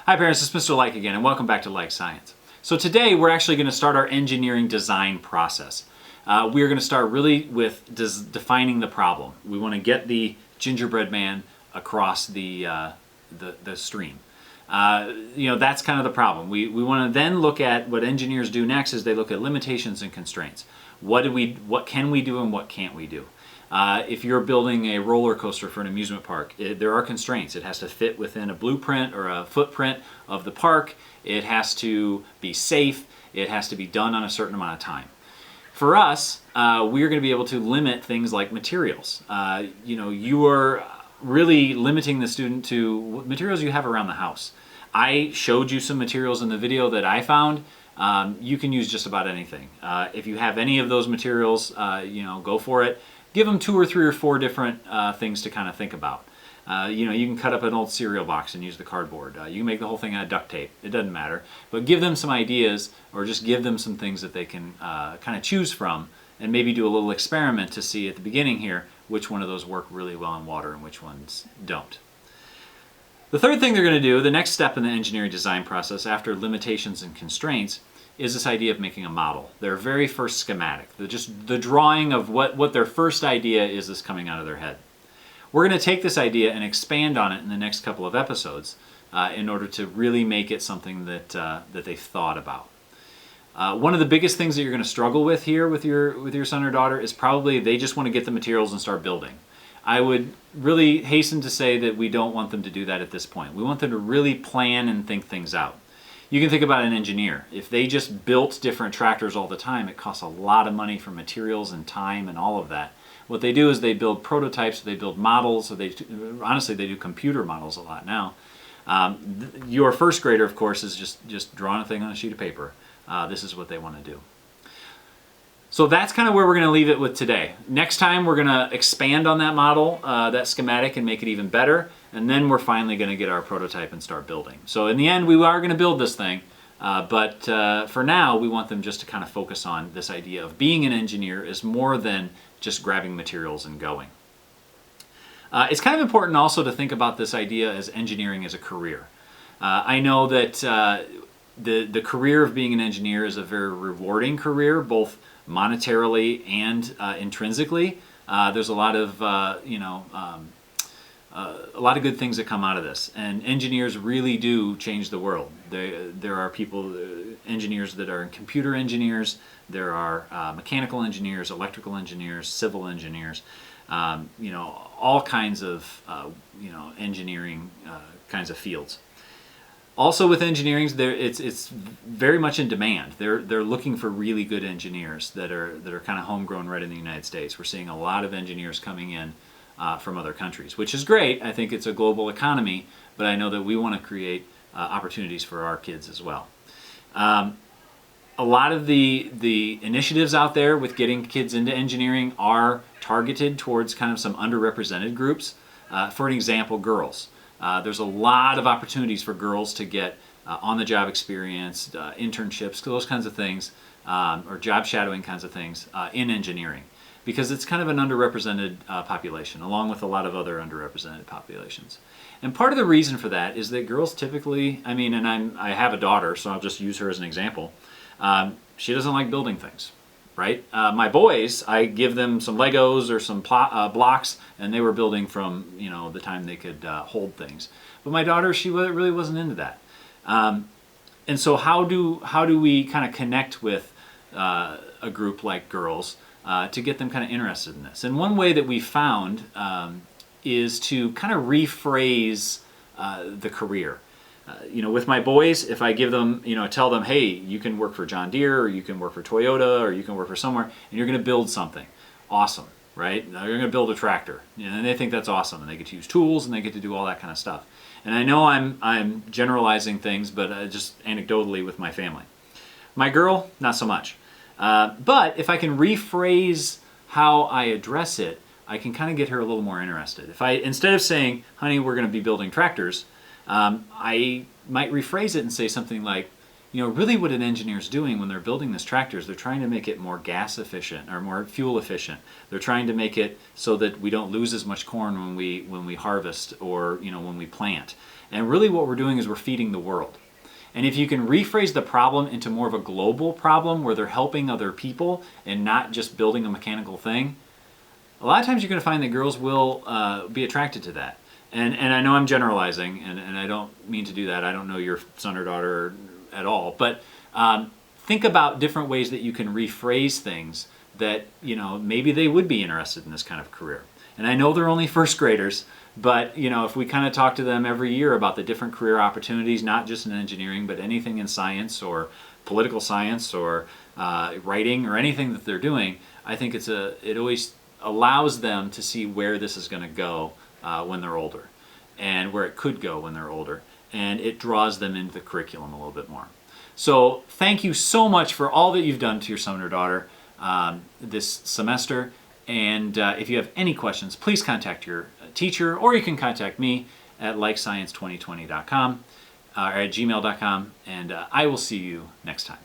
Hi parents, it's Mr. Like again, and welcome back to Like Science. So today we're actually going to start our engineering design process. We're going to start really with defining the problem. We want to get the gingerbread man across the stream. That's kind of the problem. We want to then look at what engineers do next is they look at limitations and constraints. What can we do and what can't we do? If you're building a roller coaster for an amusement park, there are constraints. It has to fit within a blueprint or a footprint of the park. It has to be safe. It has to be done on a certain amount of time. For us, we're going to be able to limit things like materials. You are really limiting the student to materials you have around the house. I showed you some materials in the video that I found. You can use just about anything. If you have any of those materials, go for it. Give them 2 or 3 or 4 different things to kind of think about. You can cut up an old cereal box and use the cardboard. You can make the whole thing out of duct tape. It doesn't matter. But give them some ideas, or just give them some things that they can kind of choose from, and maybe do a little experiment to see at the beginning here which one of those work really well in water and which ones don't. The third thing they're going to do, the next step in the engineering design process after limitations and constraints, is this idea of making a model. Their very first schematic, the drawing of what their first idea is coming out of their head. We're going to take this idea and expand on it in the next couple of episodes in order to really make it something that they've thought about. One of the biggest things that you're going to struggle with here with your son or daughter is probably they just want to get the materials and start building. I would really hasten to say that we don't want them to do that at this point. We want them to really plan and think things out. You can think about an engineer. If they just built different tractors all the time, it costs a lot of money for materials and time and all of that. What they do is they build prototypes, they build models, or honestly they do computer models a lot now. Your first grader, of course, is just drawing a thing on a sheet of paper. This is what they want to do. So that's kind of where we're going to leave it with today. Next time we're going to expand on that model, that schematic, and make it even better. And then we're finally going to get our prototype and start building. So in the end, we are going to build this thing. But for now, we want them just to kind of focus on this idea of being an engineer is more than just grabbing materials and going. It's kind of important also to think about this idea as engineering as a career. I know that the career of being an engineer is a very rewarding career, both monetarily and intrinsically. There's a lot of good things that come out of this, and engineers really do change the world. There are people, engineers that are computer engineers. There are mechanical engineers, electrical engineers, civil engineers. All kinds of engineering kinds of fields. Also with engineering, it's very much in demand. They're looking for really good engineers that are kind of homegrown right in the United States. We're seeing a lot of engineers coming in from other countries, which is great. I think it's a global economy, but I know that we want to create opportunities for our kids as well. A lot of the initiatives out there with getting kids into engineering are targeted towards kind of some underrepresented groups. For an example, girls. There's a lot of opportunities for girls to get on-the-job experience, internships, those kinds of things, or job shadowing kinds of things in engineering, because it's kind of an underrepresented population, along with a lot of other underrepresented populations. And part of the reason for that is that girls typically, I have a daughter, so I'll just use her as an example. She doesn't like building things, right? My boys, I give them some Legos or some blocks, and they were building from the time they could hold things. But my daughter, she really wasn't into that. And so how do we kind of connect with a group like girls to get them kind of interested in this? And one way that we found is to kind of rephrase the career. With my boys, if I give them, tell them, hey, you can work for John Deere, or you can work for Toyota, or you can work for somewhere, and you're going to build something. Awesome, right? You're going to build a tractor. And they think that's awesome, and they get to use tools, and they get to do all that kind of stuff. And I know I'm generalizing things, but just anecdotally with my family. My girl, not so much. But if I can rephrase how I address it, I can kind of get her a little more interested. If instead of saying, honey, we're going to be building tractors, I might rephrase it and say something like, really what an engineer is doing when they're building this tractor is they're trying to make it more gas efficient or more fuel efficient. They're trying to make it so that we don't lose as much corn when we harvest or when we plant. And really what we're doing is we're feeding the world. And if you can rephrase the problem into more of a global problem where they're helping other people and not just building a mechanical thing, a lot of times you're going to find that girls will be attracted to that. And I know I'm generalizing, and I don't mean to do that. I don't know your son or daughter at all. But think about different ways that you can rephrase things that, maybe they would be interested in this kind of career. And I know they're only first graders, but, if we kind of talk to them every year about the different career opportunities, not just in engineering, but anything in science or political science or writing or anything that they're doing, I think it always allows them to see where this is going to go when they're older and where it could go when they're older. And it draws them into the curriculum a little bit more. So thank you so much for all that you've done to your son or daughter this semester. And if you have any questions, please contact your teacher, or you can contact me at likescience2020.com or at gmail.com, and I will see you next time.